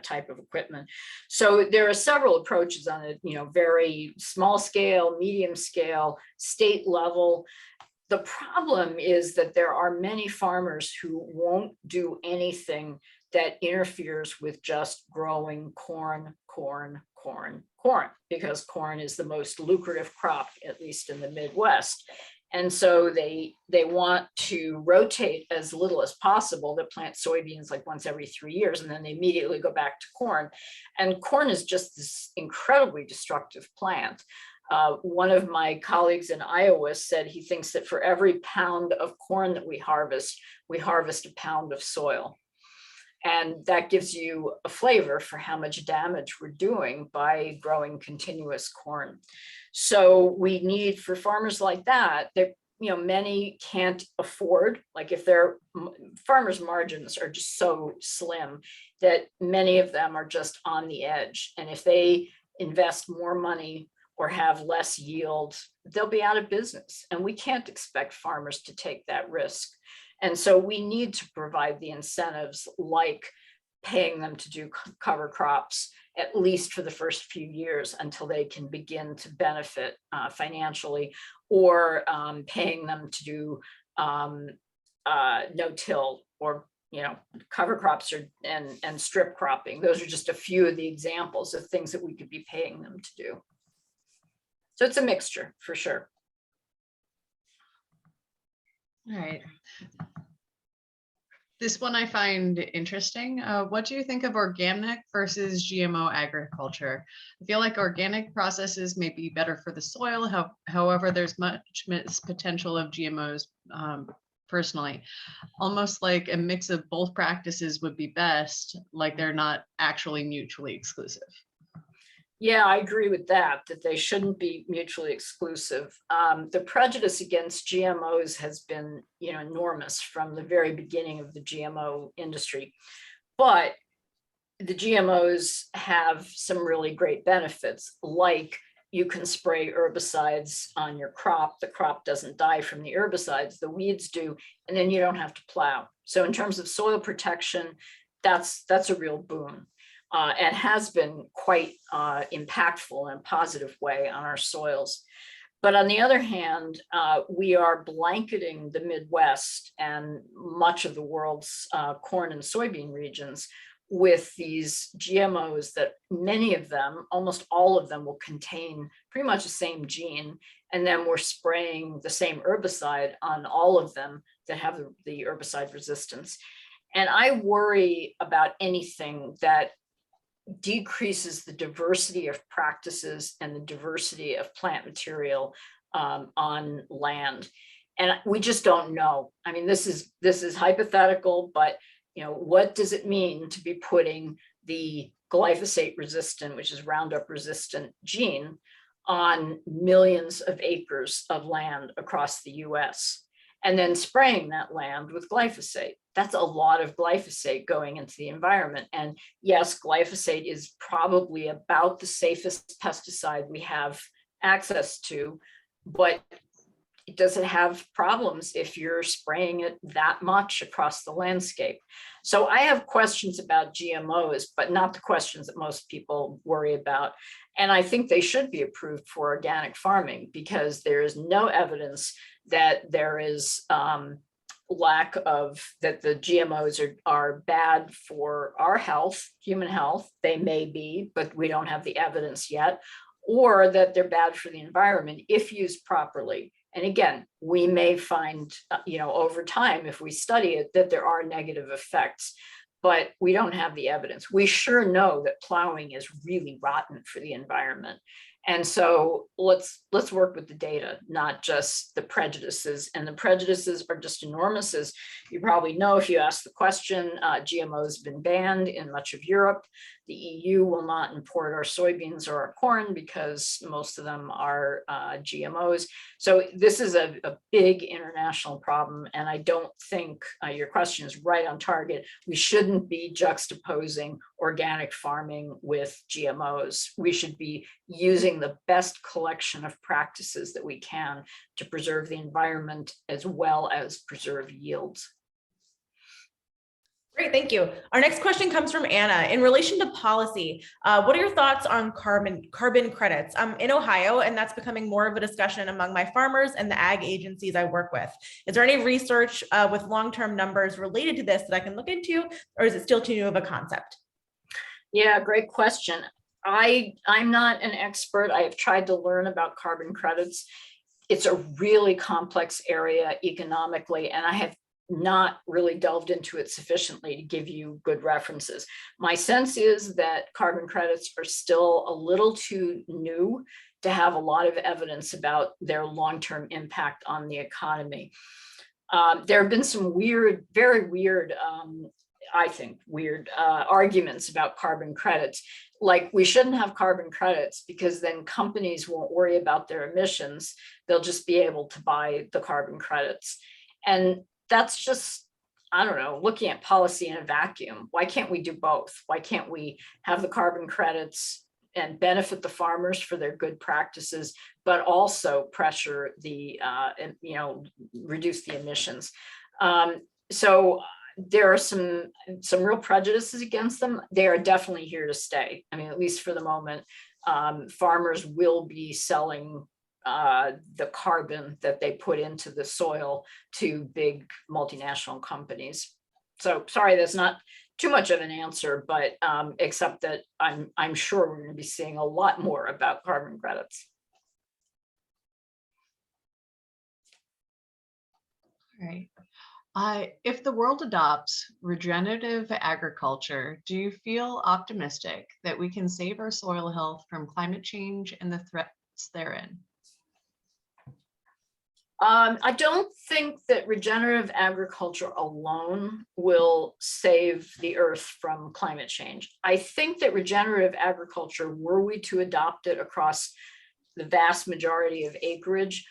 type of equipment. So there are several approaches on it, very small scale, medium scale, state level. The problem is that there are many farmers who won't do anything that interferes with just growing corn, because corn is the most lucrative crop, at least in the Midwest. And so they want to rotate as little as possible. They plant soybeans like once every 3 years, and then they immediately go back to corn. And corn is just this incredibly destructive plant. One of my colleagues in Iowa said he thinks that for every pound of corn that we harvest a pound of soil. And that gives you a flavor for how much damage we're doing by growing continuous corn. So we need, for farmers like that, many can't afford, like if their farmers' margins are just so slim that many of them are just on the edge. And if they invest more money or have less yield, they'll be out of business. And we can't expect farmers to take that risk. And so we need to provide the incentives, like paying them to do cover crops, at least for the first few years until they can begin to benefit financially, or paying them to do no-till, or cover crops, and strip cropping. Those are just a few of the examples of things that we could be paying them to do. So it's a mixture for sure. All right. This one I find interesting. What do you think of organic versus GMO agriculture? I feel like organic processes may be better for the soil. However, there's much potential of GMOs personally, almost like a mix of both practices would be best, like they're not actually mutually exclusive. Yeah, I agree with that they shouldn't be mutually exclusive. The prejudice against GMOs has been, enormous from the very beginning of the GMO industry. But the GMOs have some really great benefits, like you can spray herbicides on your crop. The crop doesn't die from the herbicides, the weeds do, and then you don't have to plow. So in terms of soil protection, that's a real boon. And has been quite impactful in a positive way on our soils. But on the other hand, we are blanketing the Midwest and much of the world's corn and soybean regions with these GMOs that many of them, almost all of them, will contain pretty much the same gene. And then we're spraying the same herbicide on all of them that have the herbicide resistance. And I worry about anything that decreases the diversity of practices and the diversity of plant material on land. And we just don't know. I mean, this is hypothetical, but what does it mean to be putting the glyphosate resistant, which is Roundup resistant gene, on millions of acres of land across the US, and then spraying that land with glyphosate? That's a lot of glyphosate going into the environment. And yes, glyphosate is probably about the safest pesticide we have access to, but does it have problems if you're spraying it that much across the landscape? So I have questions about GMOs, but not the questions that most people worry about. And I think they should be approved for organic farming, because there is no evidence that there is that the GMOs are bad for our health, human health. They may be, but we don't have the evidence yet, or that they're bad for the environment if used properly. And again, we may find, over time, if we study it, that there are negative effects, but we don't have the evidence. We sure know that plowing is really rotten for the environment. And so let's work with the data, not just the prejudices. And the prejudices are just enormous. As you probably know, if you ask the question, GMO has been banned in much of Europe. The EU will not import our soybeans or our corn because most of them are GMOs. So this is a big international problem. And I don't think your question is right on target. We shouldn't be juxtaposing organic farming with GMOs. We should be using the best collection of practices that we can to preserve the environment as well as preserve yields. Great, thank you. Our next question comes from Anna. In relation to policy, what are your thoughts on carbon credits? I'm in Ohio, and that's becoming more of a discussion among my farmers and the ag agencies I work with. Is there any research with long-term numbers related to this that I can look into, or is it still too new of a concept? Yeah, great question. I'm not an expert. I have tried to learn about carbon credits. It's a really complex area economically, and I have not really delved into it sufficiently to give you good references. My sense is that carbon credits are still a little too new to have a lot of evidence about their long-term impact on the economy. There have been some very weird, I think, arguments about carbon credits. Like, we shouldn't have carbon credits because then companies won't worry about their emissions. They'll just be able to buy the carbon credits. And that's just, I don't know, looking at policy in a vacuum. Why can't we do both? Why can't we have the carbon credits and benefit the farmers for their good practices, but also pressure the, reduce the emissions? So there are some real prejudices against them. They are definitely here to stay. I mean, at least for the moment, farmers will be selling the carbon that they put into the soil to big multinational companies. So sorry, that's not too much of an answer, but except that I'm sure we're going to be seeing a lot more about carbon credits. All right. If the world adopts regenerative agriculture, do you feel optimistic that we can save our soil health from climate change and the threats therein? I don't think that regenerative agriculture alone will save the earth from climate change. I think that regenerative agriculture, were we to adopt it across the vast majority of acreage,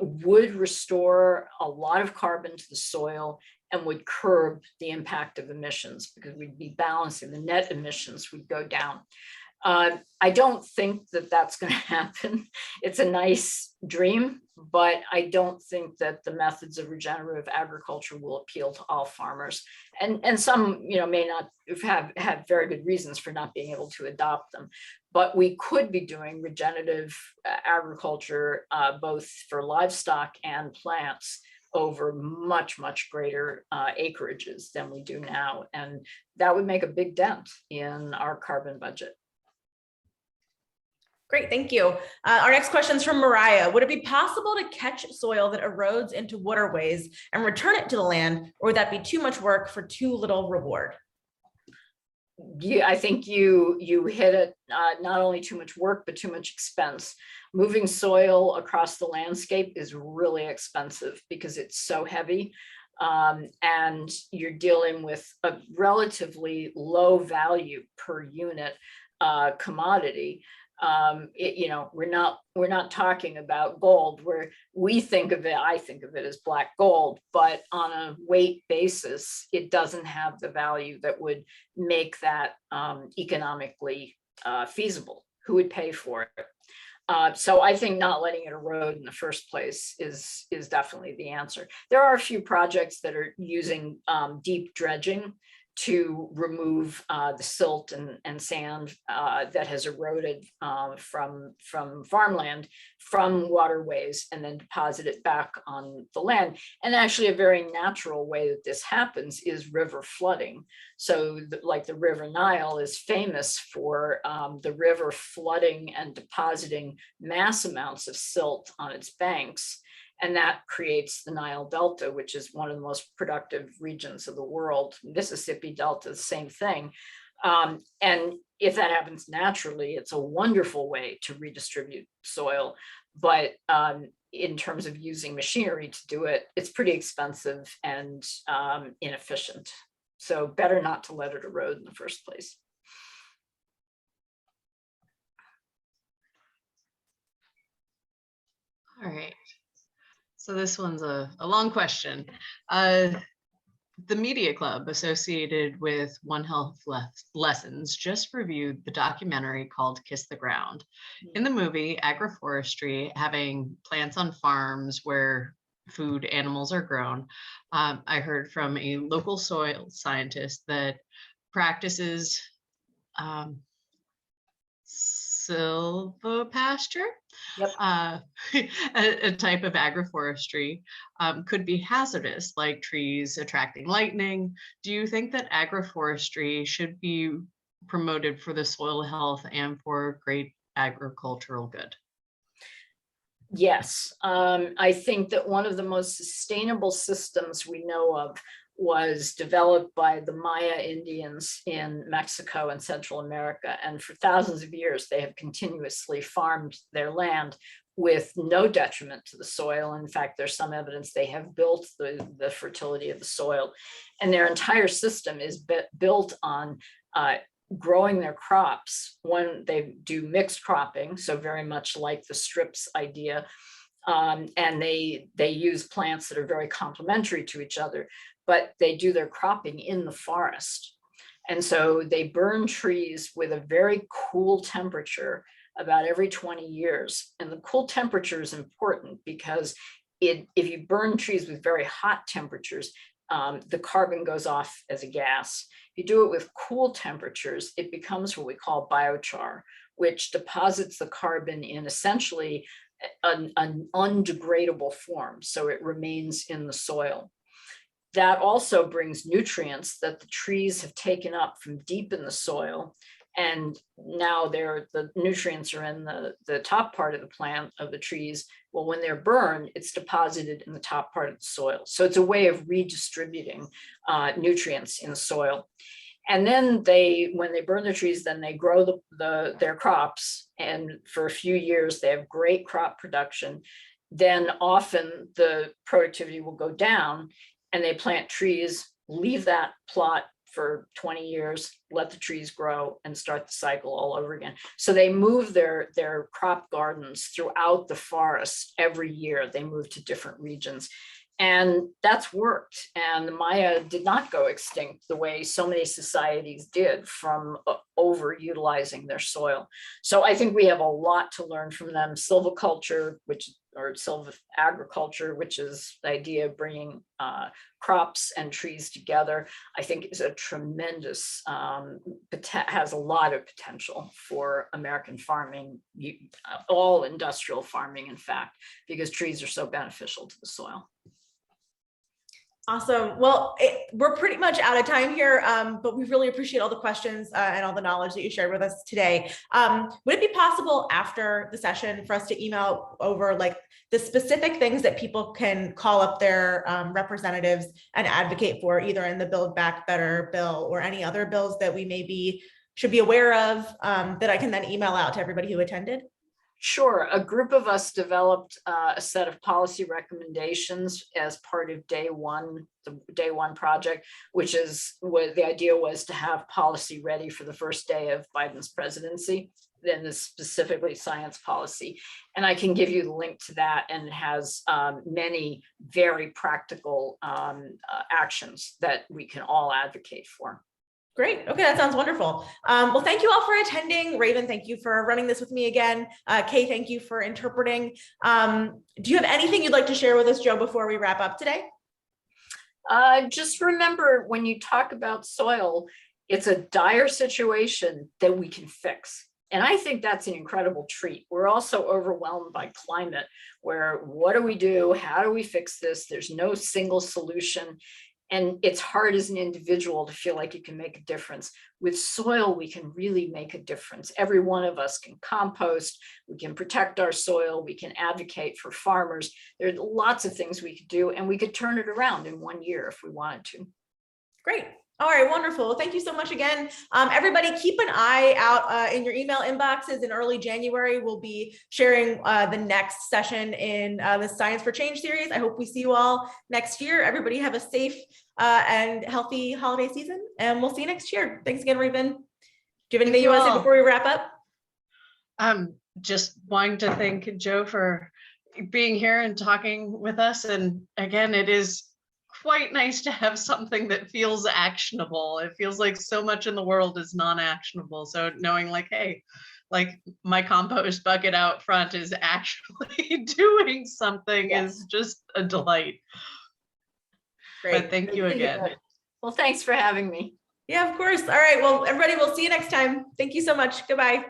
would restore a lot of carbon to the soil and would curb the impact of emissions, because we'd be balancing, the net emissions would go down. I don't think that that's going to happen. It's a nice dream, but I don't think that the methods of regenerative agriculture will appeal to all farmers. And some, may not have very good reasons for not being able to adopt them. But we could be doing regenerative agriculture, both for livestock and plants, over much, much greater acreages than we do now. And that would make a big dent in our carbon budget. Great, thank you. Our next question is from Mariah. Would it be possible to catch soil that erodes into waterways and return it to the land, or would that be too much work for too little reward? Yeah, I think you hit it. Not only too much work, but too much expense. Moving soil across the landscape is really expensive because it's so heavy, and you're dealing with a relatively low value per unit commodity. We're not talking about gold, where we think of it, I think of it as black gold, but on a weight basis, it doesn't have the value that would make that economically feasible. Who would pay for it? So I think not letting it erode in the first place is definitely the answer. There are a few projects that are using deep dredging to remove the silt and sand that has eroded from farmland, from waterways, and then deposit it back on the land. And actually a very natural way that this happens is river flooding. So like the River Nile is famous for the river flooding and depositing mass amounts of silt on its banks. And that creates the Nile Delta, which is one of the most productive regions of the world. Mississippi Delta, the same thing. And if that happens naturally, it's a wonderful way to redistribute soil. But in terms of using machinery to do it, it's pretty expensive and inefficient. So better not to let it erode in the first place. All right. So this one's a long question. The Media Club, associated with One Health Lessons, just reviewed the documentary called Kiss the Ground. In the movie, agroforestry, having plants on farms where food animals are grown, I heard from a local soil scientist that practices silvopasture, Yep. a type of agroforestry, could be hazardous, like trees attracting lightning. Do you think that agroforestry should be promoted for the soil health and for great agricultural good? Yes, I think that one of the most sustainable systems we know of was developed by the Maya Indians in Mexico and Central America. And for thousands of years, they have continuously farmed their land with no detriment to the soil. In fact, there's some evidence they have built the fertility of the soil. And their entire system is built on growing their crops. One, they do mixed cropping, so very much like the strips idea. And they use plants that are very complementary to each other, but they do their cropping in the forest. And so they burn trees with a very cool temperature about every 20 years. And the cool temperature is important because if you burn trees with very hot temperatures, the carbon goes off as a gas. If you do it with cool temperatures, it becomes what we call biochar, which deposits the carbon in essentially an undegradable form. So it remains in the soil. That also brings nutrients that the trees have taken up from deep in the soil. And now the nutrients are in the top part of the plant, of the trees. Well, when they're burned, it's deposited in the top part of the soil. So it's a way of redistributing nutrients in the soil. And then when they burn the trees, then they grow their crops. And for a few years, they have great crop production. then often the productivity will go down, and they plant trees, leave that plot for 20 years, let the trees grow, and start the cycle all over again. So they move their crop gardens throughout the forest every year. They move to different regions. And that's worked. And the Maya did not go extinct the way so many societies did from overutilizing their soil. So I think we have a lot to learn from them. Silviculture, or silvagriculture, which is the idea of bringing crops and trees together, I think is a tremendous, has a lot of potential for American farming, all industrial farming, in fact, because trees are so beneficial to the soil. Awesome. Well, we're pretty much out of time here, but we really appreciate all the questions and all the knowledge that you shared with us today. Would it be possible after the session for us to email over like the specific things that people can call up their representatives and advocate for, either in the Build Back Better bill or any other bills that we maybe should be aware of, that I can then email out to everybody who attended? Sure. A group of us developed a set of policy recommendations as part of day one, the day one project, which is what the idea was, to have policy ready for the first day of Biden's presidency. Then this specifically science policy. And I can give you the link to that, and it has many very practical actions that we can all advocate for. Great. Okay, that sounds wonderful. Well, thank you all for attending. Raven, thank you for running this with me again. Kay, thank you for interpreting. Do you have anything you'd like to share with us, Joe, before we wrap up today? Just remember, when you talk about soil, it's a dire situation that we can fix. And I think that's an incredible treat. We're also overwhelmed by climate, where what do we do? How do we fix this? There's no single solution. And it's hard as an individual to feel like you can make a difference. With soil, we can really make a difference. Every one of us can compost, we can protect our soil, we can advocate for farmers. There are lots of things we could do, and we could turn it around in 1 year if we wanted to. Great. All right, wonderful. Thank you so much again. Everybody, keep an eye out in your email inboxes. In early January, we'll be sharing the next session in the Science for Change series. I hope we see you all next year. Everybody have a safe and healthy holiday season, and we'll see you next year. Thanks again, Raven. Do you have anything you want to say before we wrap up? Just wanting to thank Joe for being here and talking with us. And again, it is quite nice to have something that feels actionable. It feels like so much in the world is non-actionable. So knowing like, hey, like my compost bucket out front is actually doing something is just a delight. Great. But thank you again. Well, thanks for having me. Yeah, of course. All right. Well, everybody, we'll see you next time. Thank you so much. Goodbye.